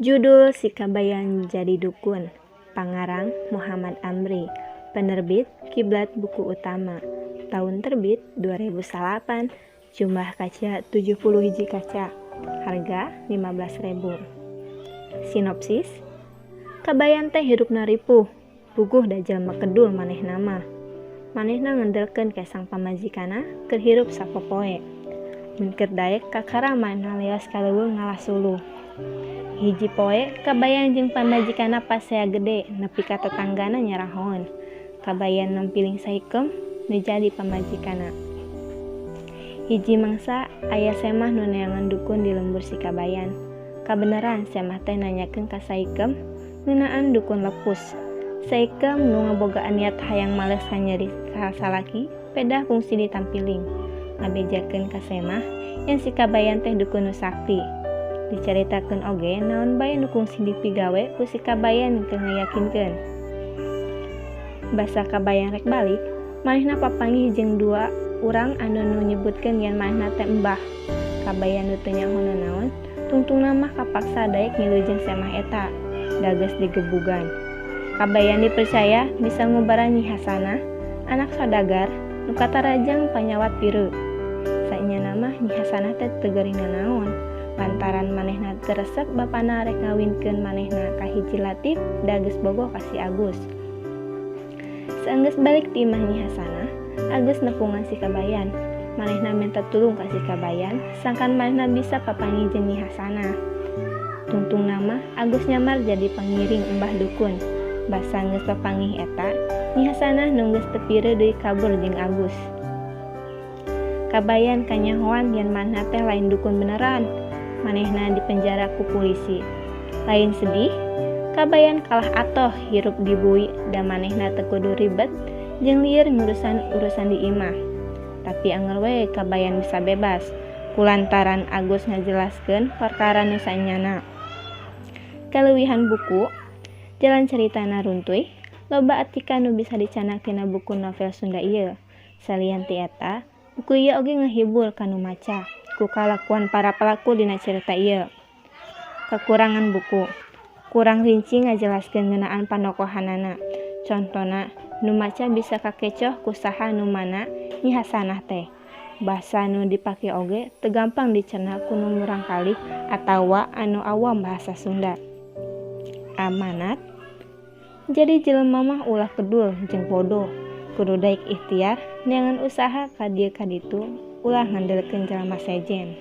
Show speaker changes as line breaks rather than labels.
Judul Si Kabayan Jadi Dukun, Pangarang Muhammad Amri, Penerbit Kiblat Buku Utama, Tahun terbit 2008, Jumlah kaca 70 hiji kaca, Harga 15.000. Sinopsis. Kabayan teh hirupna ripuh, puguh da jalma kedul manehna mah. Manehna ngendelkeun ka sang pamajikana keur hirup sapopoe. Mun keur daek kakara manehna leos kaleuweung ngalah suluh. Hiji poe kabayan jeung pamajikana pasea gede nepi ka tetanggana nyarahon. Kabayan nampiling sahikem nu jadi pamajikana. Hiji mangsa aya semah nu neangan dukun di lembur si kabayan. Kabeneran semah teh nanyakeun ka sahikem ngeunaan dukun lepus. Sahikem nu ngabogaan niat hayang males kanyeri ka salaki pedah fungsi ditampiling. Ngabejakeun ka semah yen si kabayan teh dukun nu sakti. Dicaritakeun oge naon bae nu kungsi dipigawe ku si kabayan keur ngayakinkeun. Basa kabayan rek balik, manehna papanggih jeung dua urang anu nu nyebutkeun yen manehna teh embah. Kabayan nu teu nyaho naon, tungtungna mah kapaksa daek ngilujeng semah eta, dages digebugan. Kabayan dipercaya bisa ngubaran Nyi Hasanah, anak saudagar nu katarajang panyawat piru. Saenyana mah Nyi Hasanah teh teu geuringna naon, lantaran manehna teu resep bapana rek ngawinkeun manehna ka hiji Latif dages bogoh ka si Agus. Saenggeus balik ti imah Nyi Hasanah, Agus nepungan si kabayan. Manehna minta tulung ka si kabayan, sangkan manehna bisa papanggih jeung Nyi Hasanah. Tungtungna mah Agus nyamar jadi pangiring embah dukun. Basa geus papanggih eta, Nyi Hasanah nu geus teu pieu deui kabur jeung Agus. Kabayan kanyahoan yen manehna teh lain dukun beneran. Manehna dipenjara ku polisi. Lain sedih, kabayan kalah atoh hirup di bui da manehna teu kudu ribet jeung lieur ngurusan urusan di imah. Tapi angger we kabayan bisa bebas kulantaran Agus ngajelaskeun perkara nu saenyana. Kaleuwihan buku jalan ceritana runtuy, loba artikel nu bisa dicanak tina buku novel Sunda ieu. Salian ti eta, buku ieu oge ngehibur kanu maca ku kalakuan para pelaku dina cerita ieu. Kekurangan buku, kurang rinci ngajelaskeun ngeunaan panokohanana. Contona, nu maca bisa kakecoh ku saha nu mana Nyi Hasanah teh. Basa nu dipake oge teu gampang dicerna ku nu murangkalih atawa anu awam bahasa Sunda. Amanat. Jadi jelema mah ulah kedul jeung bodoh, kudu daek ikhtiar neangan usaha ka dieu ka ditu, ulah ngandelkeun jalma sejen.